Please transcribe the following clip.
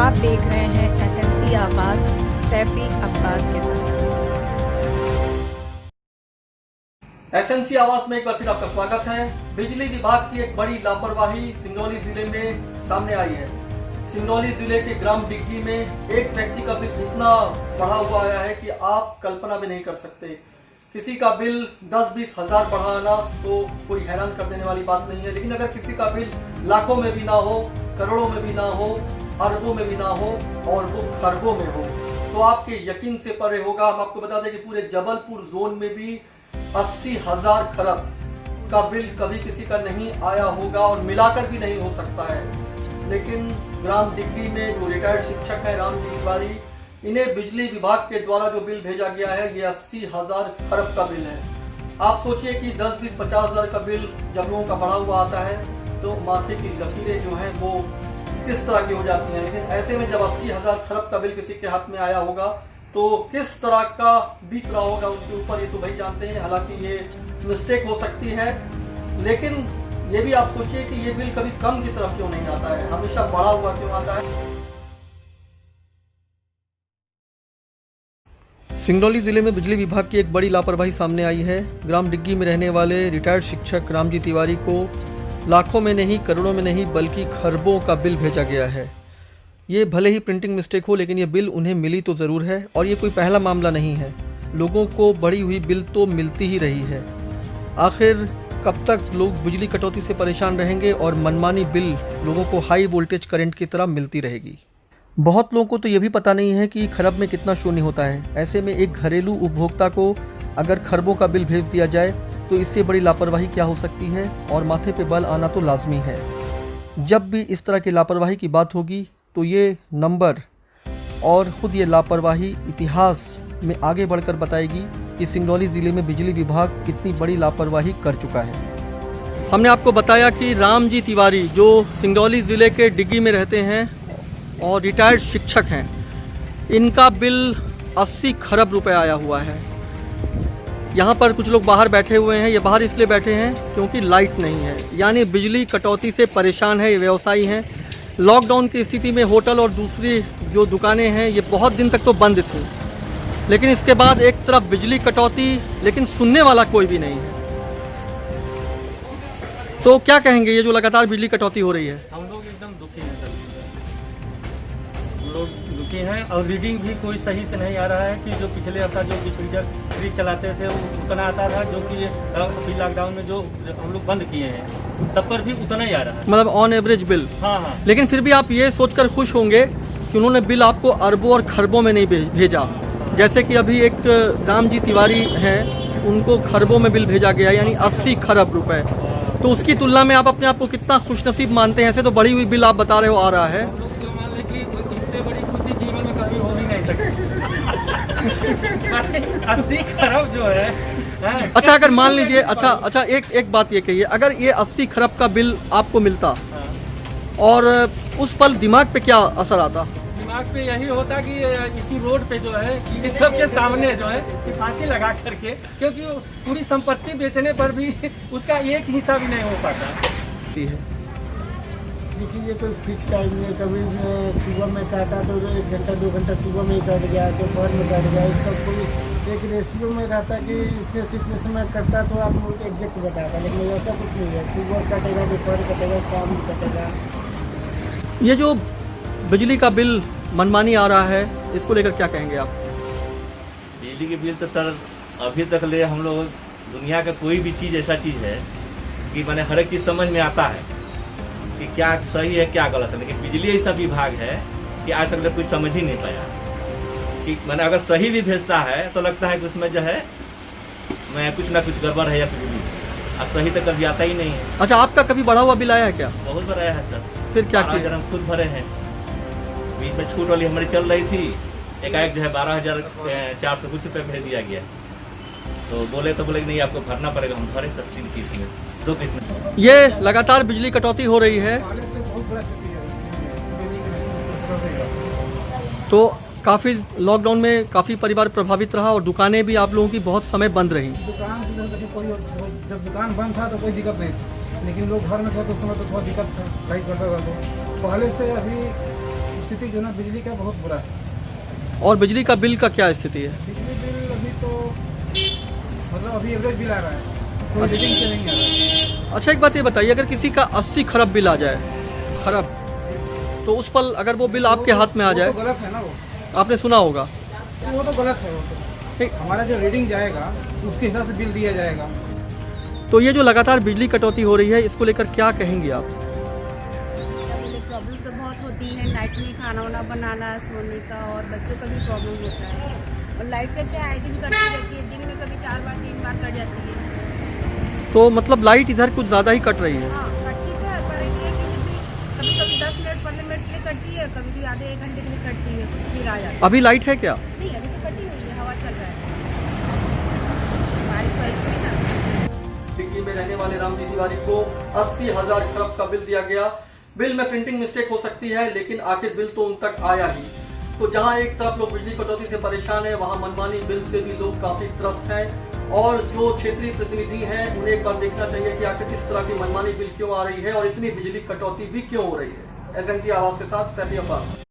आप देख रहे हैं एसएमसी आवाज सैफी अब्बास के साथ। एसएमसी आवाज में एक बार फिर आपका स्वागत है। बिजली विभाग की एक बड़ी लापरवाही सिंगरौली जिले में सामने आई है। सिंगरौली जिले के ग्राम डिग्गी में एक व्यक्ति का बिल इतना बढ़ा हुआ आया है कि आप कल्पना भी नहीं कर सकते। किसी का बिल 10-20 हजार बढ़ाना तो कोई हैरान कर देने वाली बात नहीं है, लेकिन अगर किसी का बिल लाखों में भी ना हो, करोड़ों में भी ना हो, अरबों में भी ना हो और वो खरबों में हो तो आपके यकीन से परे होगा। हम आपको बता दें कि पूरे जबलपुर जोन में भी 80,000 खरब का बिल कभी किसी का नहीं आया होगा और मिलाकर भी नहीं हो सकता है। लेकिन ग्राम डिग्गी में जो रिटायर्ड शिक्षक है राम जी तिवारी, इन्हें बिजली विभाग के द्वारा जो बिल भेजा गया है ये 80,000 खरब का बिल है। आप सोचिए कि 10-20-50 हजार का बिल जब लोगों का बढ़ा हुआ आता है तो माथे की लकीरें जो हैं वो किस तरह की हो जाती हैं। लेकिन ऐसे में जब 80,000 खरब का बिल किसी के हाथ में आया होगा तो किस तरह का बीत रहा होगा उसके ऊपर, ये तो भाई जानते हैं। हालांकि ये मिस्टेक हो सकती है, लेकिन ये भी आप सोचिए कि ये बिल कभी कम की तरफ क्यों नहीं आता है, हमेशा बढ़ा हुआ क्यों आता है। सिंगरौली जिले में बिजली विभाग की एक बड़ी लापरवाही सामने आई है। ग्राम डिग्गी में रहने वाले रिटायर्ड शिक्षक रामजी तिवारी को लाखों में नहीं, करोड़ों में नहीं, बल्कि खरबों का बिल भेजा गया है। ये भले ही प्रिंटिंग मिस्टेक हो, लेकिन ये बिल उन्हें मिली तो ज़रूर है और ये कोई पहला मामला नहीं है। लोगों को बढ़ी हुई बिल तो मिलती ही रही है। आखिर कब तक लोग बिजली कटौती से परेशान रहेंगे और मनमानी बिल लोगों को हाई वोल्टेज करंट की तरह मिलती रहेगी। बहुत लोगों को तो ये भी पता नहीं है कि खरब में कितना शून्य होता है। ऐसे में एक घरेलू उपभोक्ता को अगर खरबों का बिल भेज दिया जाए तो इससे बड़ी लापरवाही क्या हो सकती है, और माथे पे बल आना तो लाजमी है। जब भी इस तरह की लापरवाही की बात होगी तो ये नंबर और ख़ुद ये लापरवाही इतिहास में आगे बढ़कर बताएगी कि सिंगरौली ज़िले में बिजली विभाग कितनी बड़ी लापरवाही कर चुका है। हमने आपको बताया कि राम जी तिवारी जो सिंगरौली ज़िले के डिग्गी में रहते हैं और रिटायर्ड शिक्षक हैं, इनका बिल 80 खरब रुपए आया हुआ है। यहाँ पर कुछ लोग बाहर बैठे हुए हैं। ये बाहर इसलिए बैठे हैं क्योंकि लाइट नहीं है, यानी बिजली कटौती से परेशान है ये व्यवसायी हैं। लॉकडाउन की स्थिति में होटल और दूसरी जो दुकानें हैं ये बहुत दिन तक तो बंद थी, लेकिन इसके बाद एक तरफ बिजली कटौती, लेकिन सुनने वाला कोई भी नहीं है। तो क्या कहेंगे ये जो लगातार बिजली कटौती हो रही है? हम लोग एकदम दुखी हैं सर, हम लोग दुखी हैं और रीडिंग भी कोई सही से नहीं आ रहा है कि जो पिछले हफ्ता जो फ्रीजर फ्रिज चलाते थे वो उतना आता था, जो कि अभी लॉकडाउन में जो हम लोग बंद किए हैं तब पर भी उतना ही आ रहा है, मतलब ऑन एवरेज बिल। हाँ। लेकिन फिर भी आप ये सोचकर खुश होंगे कि उन्होंने बिल आपको अरबों और खरबों में नहीं भेजा। जैसे कि अभी एक राम जी तिवारी हैं, उनको खरबों में बिल भेजा गया, यानी 80 खरब रुपए। तो उसकी तुलना में आप अपने आप को कितना खुशनसीब मानते हैं? ऐसे तो बढ़ी हुई बिल आप बता रहे हो आ रहा है। हम लोग जो मान लें कि इससे बड़ी खुशी जीवन में कभी हो ही नहीं सकती। 80 खरब जो है। अच्छा, अगर मान लीजिए, अच्छा एक बात ये कहिए, अगर ये 80 खरब का बिल आपको मिलता और उस पल दिमाग पे क्या असर आता? दिमाग पे यही होता कि इसी रोड पे जो है इस सबके सामने जो है कि फांसी लगा करके, क्योंकि पूरी संपत्ति बेचने पर भी उसका एक हिस्सा भी नहीं हो पाता। देखिए ये कोई फिक्स टाइम नहीं, कभी सुबह में काटा तो 1 घंटा 2 घंटा सुबह में ही कट गया, दोपहर में कट गया। इसका कोई एक रेशियो में रहता कि इतने समय कटता तो आप लोग एग्जैक्ट बताता, लेकिन ऐसा कुछ नहीं है। सुबह कटेगा, दोपहर कटेगा, शाम कटेगा। ये जो बिजली का बिल मनमानी आ रहा है, इसको लेकर क्या कहेंगे आप? बिजली के बिल तो सर अभी तक ले हम लोग, दुनिया का कोई भी चीज़ ऐसा चीज़ है कि मैंने हर एक चीज़ समझ में आता है कि क्या सही है क्या गलत है, लेकिन बिजली ऐसा विभाग है कि आज तक कुछ समझ ही नहीं पाया कि मैंने अगर सही भी भेजता है तो लगता है कि उसमें जो है मैं कुछ ना कुछ गड़बड़ है या कुछ भी, और सही तो कभी आता ही नहीं है। अच्छा, आपका कभी बढ़ा हुआ बिल आया है क्या? बहुत बार आया है सर। फिर क्या किया? 12,000 हम खुद भरे हैं। बीच में छूट वाली हमारी चल रही थी, एकाएक जो है 12,400 कुछ रुपये भेज दिया गया। तो बोले कि नहीं आपको भरना पड़ेगा। हम भरे तब 3 किस्त में, 2 किस्त में। ये लगातार बिजली कटौती हो रही है तो काफ़ी लॉकडाउन में काफ़ी परिवार प्रभावित रहा और दुकानें भी आप लोगों की बहुत समय बंद रही। दुकान से कोई, जब दुकान बंद था तो कोई दिक्कत नहीं थी, लेकिन लोग घर में थे तो उस समय तो थोड़ा दिक्कत था, भाई करता था। तो पहले से अभी स्थिति जो है ना बिजली का बहुत बुरा है। और बिजली का बिल का क्या स्थिति है? बिजली बिल अभी तो मतलब अभी एवरेज बिल आ रहा है, कोई रीडिंग से नहीं आ रहा है। अच्छा एक बात ये बताइए, अगर किसी का 80 खरब बिल आ जाए, खरब, तो उस पल अगर वो बिल आपके हाथ में आ वो जाए, तो गलत है ना, वो आपने सुना होगा। तो गलत है। वो ठीक। तो हमारा जो रीडिंग जाएगा उसके हिसाब से बिल दिया जाएगा। तो ये जो लगातार बिजली कटौती हो रही है, इसको लेकर क्या कहेंगी आप? प्रॉब्लम तो बहुत होती है, नाइट में खाना वाना बनाना, सोने का, और बच्चों का भी प्रॉब्लम होता है। और लाइट का क्या आए दिन कटती रहती है, दिन में कभी 4 बार 3 बार कट जाती है। तो मतलब लाइट इधर कुछ ज़्यादा ही कट रही है। हाँ कटती तो है, पर ये कि जैसे कभी कभी 10 मिनट 15 मिनट के लिए कटती है, कभी भी आधे 1 घंटे के लिए कटती है, फिर आ जाती है। अभी लाइट है क्या? नहीं अभी तो कटी हुई है, हवा चल रहा है, बारिश हुई ना। डिग्गी में रहने वाले रामजी तिवारी को 80,000 खरब का बिल दिया गया। बिल में प्रिंटिंग मिस्टेक हो सकती है, लेकिन आखिर बिल तो उन तक आया ही। तो जहां एक तरफ लोग बिजली कटौती से परेशान है, वहां मनमानी बिल से भी लोग काफी त्रस्त हैं। और जो क्षेत्रीय प्रतिनिधि हैं, उन्हें एक बार देखना चाहिए कि आखिर किस तरह की मनमानी बिल क्यों आ रही है और इतनी बिजली कटौती भी क्यों हो रही है। एसएनसी आवाज के साथ सैफी अब्बास।